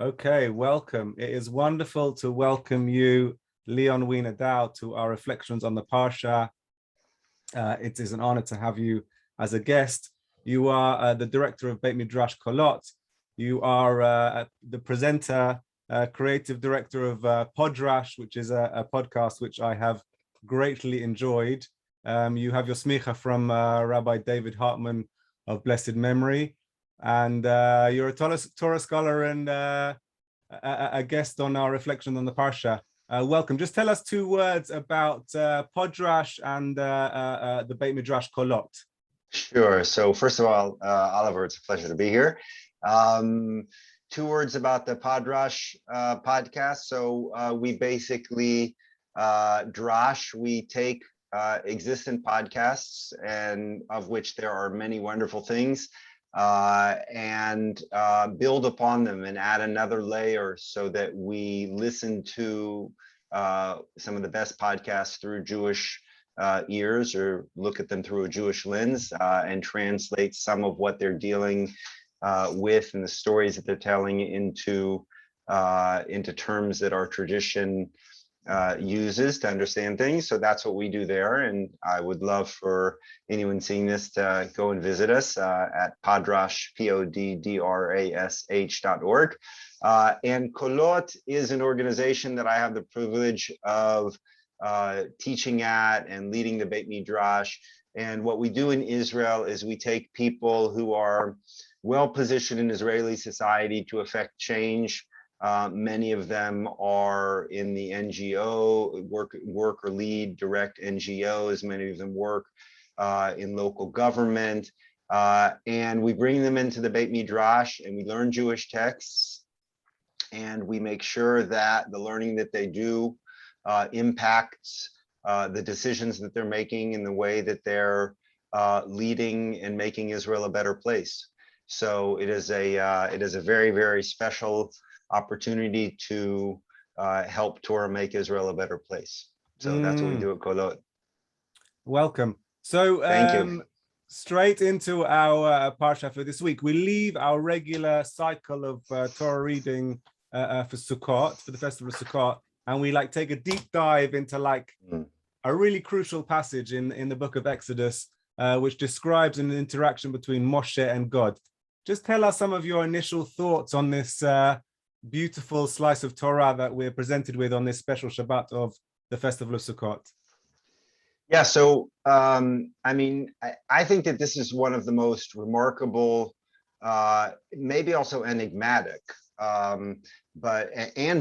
Okay, welcome. It is wonderful to welcome you, Leon Wiener Dow, to our reflections on the Parsha. It is an honor to have you as a guest. You are the director of Beit Midrash Kolot. You are the presenter, creative director of Pod Drash, which is a podcast which I have greatly enjoyed. You have your semicha from Rabbi David Hartmanz of blessed memory. And you're a Torah scholar and a guest on our reflection on the Parsha. Welcome. Just tell us two words about Podrash and the Beit Midrash Kolot. Sure. So first of all, Oliver, it's a pleasure to be here. Two words about the Podrash podcast. So we basically drash. We take existing podcasts, and of which there are many wonderful things, and build upon them and add another layer so that we listen to some of the best podcasts through Jewish ears, or look at them through a Jewish lens, and translate some of what they're dealing with and the stories that they're telling into terms that our tradition uses to understand things. So that's what we do there, and I would love for anyone seeing this to go and visit us at Podrash, poddrash.org. And Kolot is an organization that I have the privilege of teaching at and leading the Beit Midrash. And what we do in Israel is we take people who are well positioned in Israeli society to affect change. Many of them are in the NGO, work or lead direct NGOs. Many of them work in local government. And we bring them into the Beit Midrash and we learn Jewish texts. And we make sure that the learning that they do impacts the decisions that they're making in the way that they're leading and making Israel a better place. So it is a very, very special opportunity to help Torah make Israel a better place. So that's what we do at Kolot. Welcome. So thank you. Straight into our Parsha for this week. We leave our regular cycle of Torah reading for Sukkot, for the festival of Sukkot, and we take a deep dive into a really crucial passage in the book of Exodus, which describes an interaction between Moshe and God. Just tell us some of your initial thoughts on this beautiful slice of Torah that we're presented with on this special Shabbat of the festival of Sukkot. Yeah, so I mean, I think that this is one of the most remarkable, maybe also enigmatic, and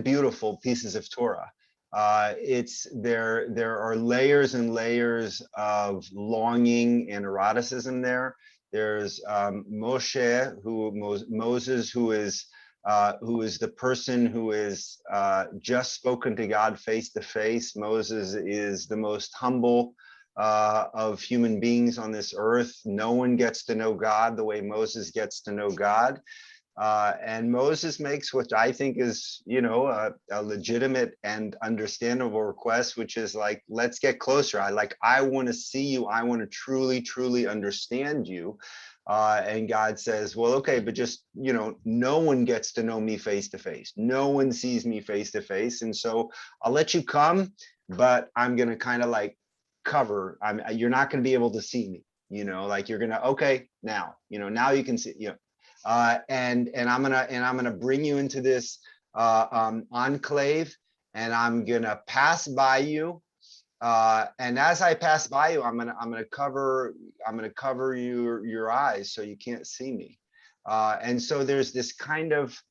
beautiful pieces of Torah. There are layers and layers of longing and eroticism there. There's Moshe, Moses, who is the person who is just spoken to God face to face. Moses is the most humble of human beings on this earth. No one gets to know God the way Moses gets to know God. And Moses makes what I think is, a legitimate and understandable request, which is let's get closer. I want to see you. I want to truly, truly understand you. And God says, well, okay, but just, no one gets to know me face to face. No one sees me face to face. And so I'll let you come, but I'm going to kind of cover. You're not going to be able to see me, you're going to, okay, now you can see, and I'm gonna bring you into this enclave, and I'm gonna pass by you, and as I pass by you, I'm gonna cover your eyes so you can't see me, and so there's this kind of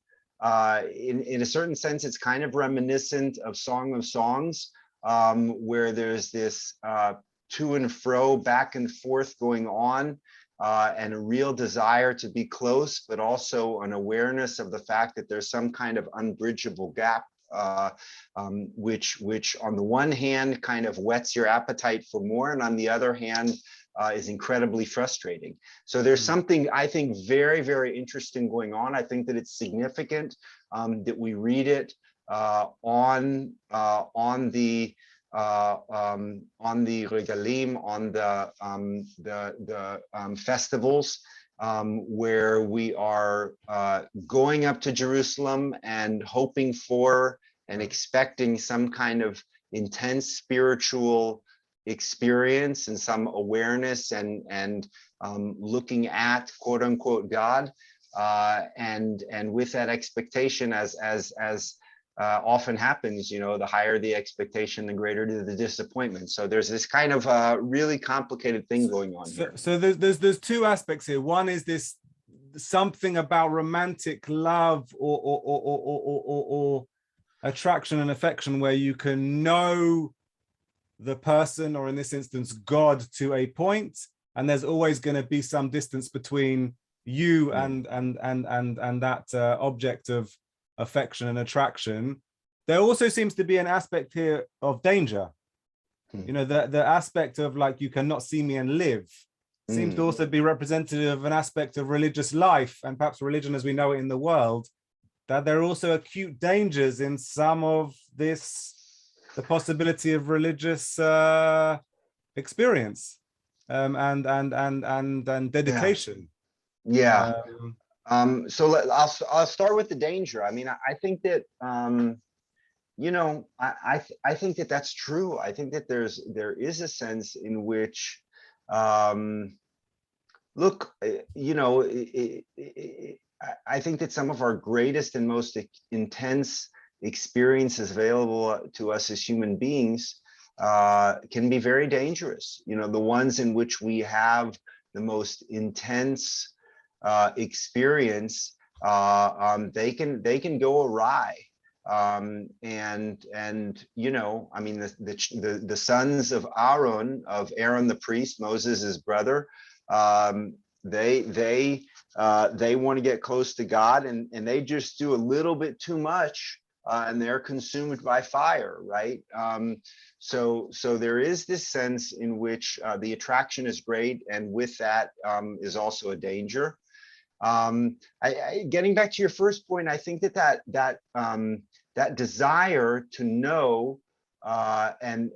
in a certain sense it's kind of reminiscent of Song of Songs, where there's this to and fro, back and forth going on. And a real desire to be close, but also an awareness of the fact that there's some kind of unbridgeable gap, which on the one hand kind of whets your appetite for more, and on the other hand is incredibly frustrating. So there's something I think very, very interesting going on. I think that it's significant that we read it on the regalim, on the festivals, where we are going up to Jerusalem and hoping for and expecting some kind of intense spiritual experience and some awareness and looking at quote unquote God, and with that expectation, as often happens, you know, the higher the expectation, the greater the disappointment. So there's this kind of really complicated thing going on here. So there's two aspects here. One is this something about romantic love or attraction and affection, where you can know the person, or in this instance, God, to a point, and there's always going to be some distance between you and that object of affection and attraction. There also seems to be an aspect here of danger. You know, the aspect of like, you cannot see me and live seems to also be representative of an aspect of religious life, and perhaps religion as we know it in the world, that there are also acute dangers in some of this, the possibility of religious experience and dedication. So I'll start with the danger. I mean, I think that you know, I think that that's true. I think that there is a sense in which look, you know, I think that some of our greatest and most intense experiences available to us as human beings can be very dangerous. You know, the ones in which we have the most intense experience, they can go awry. And you know, I mean, the sons of Aaron the priest, Moses' brother, they want to get close to God, and they just do a little bit too much, and they're consumed by fire, right? So there is this sense in which the attraction is great, and with that is also a danger. Getting back to your first point, I think that desire to know and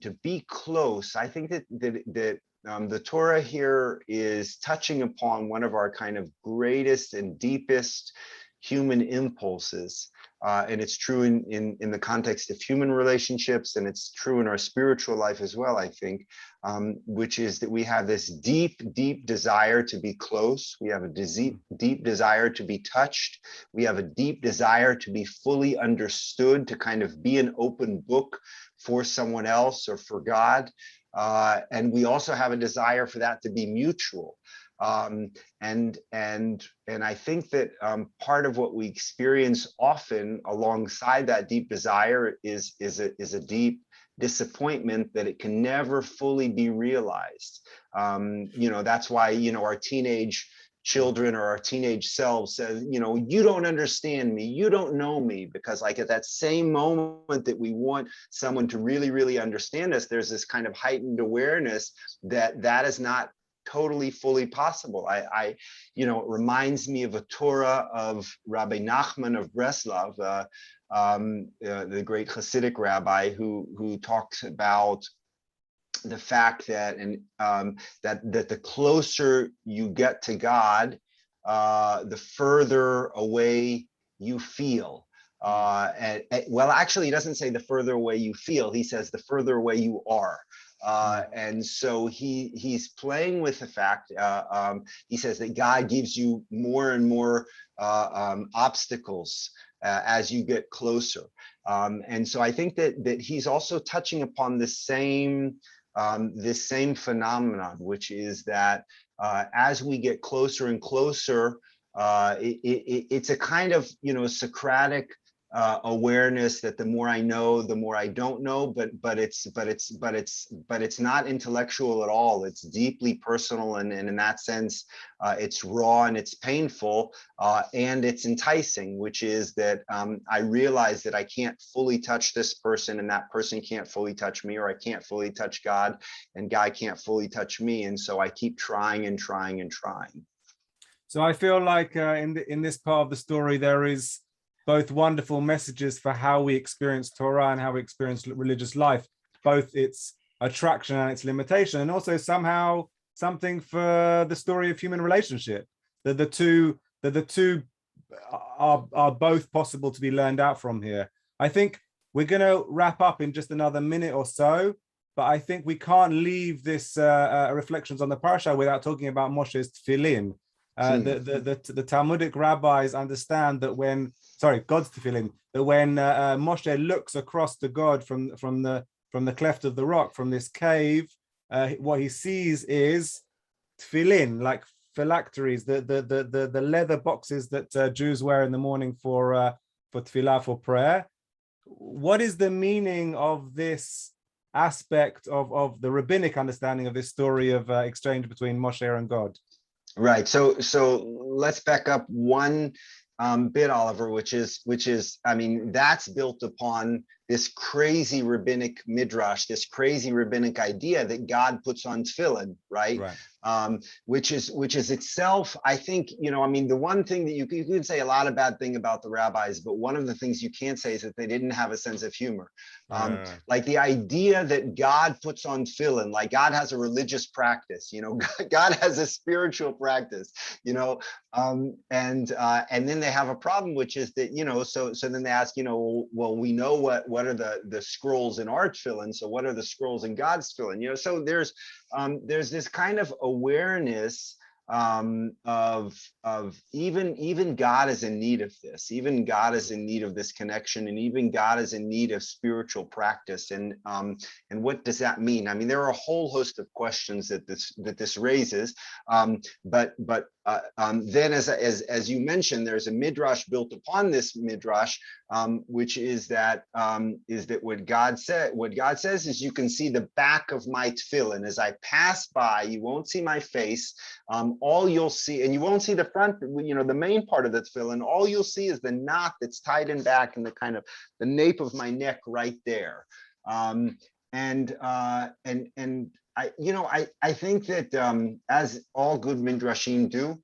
to be close, I think that the Torah here is touching upon one of our kind of greatest and deepest human impulses. And it's true in the context of human relationships, and it's true in our spiritual life as well, I think, which is that we have this deep desire to be close. We have a deep desire to be touched. We have a deep desire to be fully understood, to kind of be an open book for someone else or for God. And we also have a desire for that to be mutual. And I think that part of what we experience often alongside that deep desire is a deep disappointment that it can never fully be realized. You know, that's why, you know, our teenage children or our teenage selves says, you know, you don't understand me, you don't know me, because like at that same moment that we want someone to really understand us, there's this kind of heightened awareness that is not totally fully possible. You know, it reminds me of a Torah of Rabbi Nachman of Breslov, the great Hasidic rabbi who talks about the fact that that the closer you get to God, the further away you feel. Well, actually, he doesn't say the further away you feel. He says the further away you are. And so he's playing with the fact, he says that God gives you more and more obstacles as you get closer. And so I think that he's also touching upon this same phenomenon, which is that as we get closer and closer, it's a kind of, you know, Socratic awareness that the more I know, the more I don't know, but it's not intellectual at all. It's deeply personal, and in that sense, it's raw and it's painful, and it's enticing, which is that I realize that I can't fully touch this person, and that person can't fully touch me, or I can't fully touch God, and God can't fully touch me, and so I keep trying and trying and trying. So I feel like in this part of the story, there is both wonderful messages for how we experience Torah and how we experience religious life, both its attraction and its limitation, and also somehow something for the story of human relationship. That the two are both possible to be learned out from here. I think we're going to wrap up in just another minute or so, but I think we can't leave this reflections on the Parsha without talking about Moshe's tefillin. The Talmudic rabbis understand that God's tefillin, that when Moshe looks across to God from the cleft of the rock, from this cave, what he sees is tefillin, like phylacteries, the leather boxes that Jews wear in the morning for tefillah, for prayer. What is the meaning of this aspect of the rabbinic understanding of this story of exchange between Moshe and God? Right. So let's back up one bit, Oliver, which is, I mean, that's built upon this crazy rabbinic midrash, this crazy rabbinic idea that God puts on tefillin, right? Which is itself, I think, I mean, the one thing that you can say a lot of bad thing about the rabbis, but one of the things you can't say is that they didn't have a sense of humor. Like the idea that God puts on tefillin, like God has a religious practice, God has a spiritual practice, and then they have a problem, which is that, so then they ask, well, we know what are the scrolls in our tefillin, so what are the scrolls in God's tefillin? So there's this kind of awareness of even God is in need of this, even God is in need of this connection, and even God is in need of spiritual practice. And what does that mean? I mean, there are a whole host of questions that this raises, but then as you mentioned, there's a midrash built upon this midrash, which is that what God says is, you can see the back of my tefillin. As I pass by, you won't see my face. All you'll see, and you won't see the front, the main part of the tefillin. All you'll see is the knot that's tied in back and the kind of the nape of my neck right there. I think that as all good midrashim do,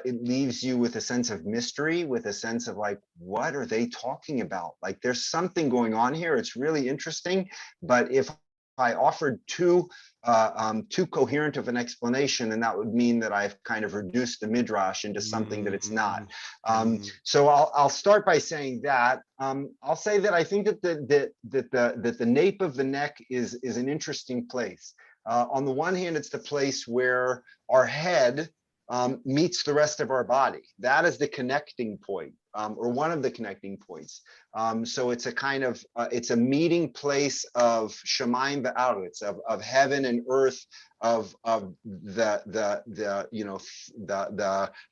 it leaves you with a sense of mystery, with a sense of like, what are they talking about? Like, there's something going on here. It's really interesting. But if I offered too coherent of an explanation, and that would mean that I've kind of reduced the midrash into something that it's not. So I'll start by saying that. I'll say that I think that the nape of the neck is an interesting place. On the one hand, it's the place where our head meets the rest of our body. That is the connecting point, or one of the connecting points. So it's a kind of, it's a meeting place of Shemayim ve'aretz, of heaven and earth, of the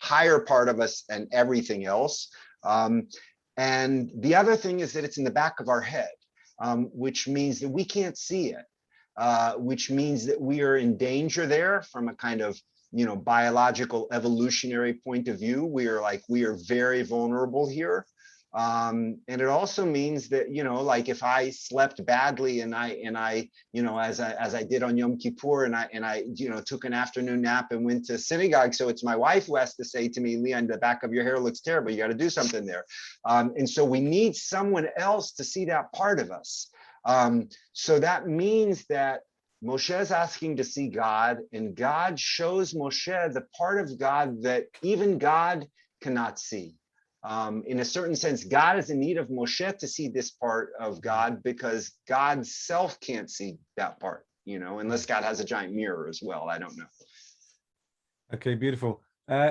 higher part of us and everything else. And the other thing is that it's in the back of our head, which means that we can't see it, which means that we are in danger there from a kind of biological evolutionary point of view. We are very vulnerable here. And it also means that, like if I slept badly and I as I did on Yom Kippur, and I took an afternoon nap and went to synagogue. So it's my wife who has to say to me, Leon, the back of your hair looks terrible. You got to do something there. And so we need someone else to see that part of us. So that means that Moshe is asking to see God, and God shows Moshe the part of God that even God cannot see. In a certain sense, God is in need of Moshe to see this part of God, because God's self can't see that part, unless God has a giant mirror as well. I don't know. Okay, beautiful.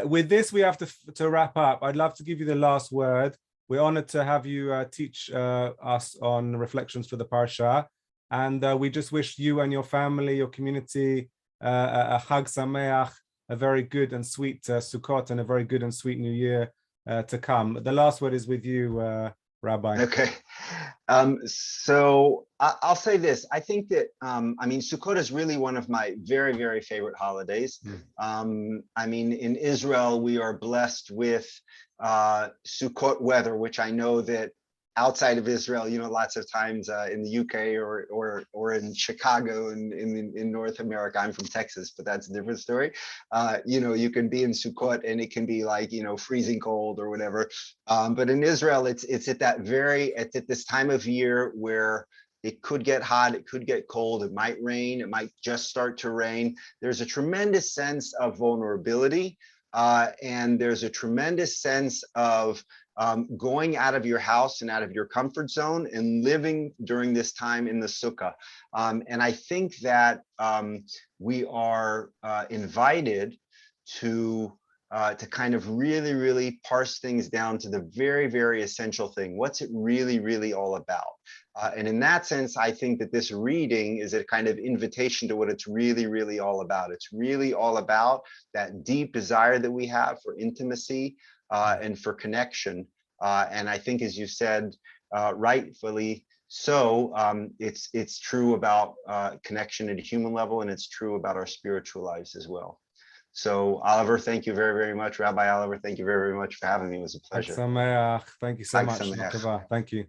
With this, we have to wrap up. I'd love to give you the last word. We're honored to have you teach us on reflections for the Parsha. And we just wish you and your family, your community, a Chag Sameach, a very good and sweet Sukkot, and a very good and sweet New Year to come. The last word is with you, Rabbi. Okay. So I'll say this. I think that, Sukkot is really one of my very, very favorite holidays. In Israel, we are blessed with Sukkot weather, which I know that outside of Israel, lots of times in the UK or in Chicago and in North America. I'm from Texas, but that's a different story. You can be in Sukkot and it can be like, freezing cold or whatever. But in Israel, it's at this time of year where It could get hot, it could get cold, it might rain, it might just start to rain. There's a tremendous sense of vulnerability, and there's a tremendous sense of going out of your house and out of your comfort zone and living during this time in the sukkah. And I think that we are invited to kind of really parse things down to the very essential thing. What's it really all about? And in that sense, I think that this reading is a kind of invitation to what it's really all about. It's really all about that deep desire that we have for intimacy and for connection. And I think, as you said, rightfully so, it's true about connection at a human level, and it's true about our spiritual lives as well. So, Oliver, thank you very much. Rabbi Oliver, thank you very much for having me. It was a pleasure. Thank you so much. Thank you.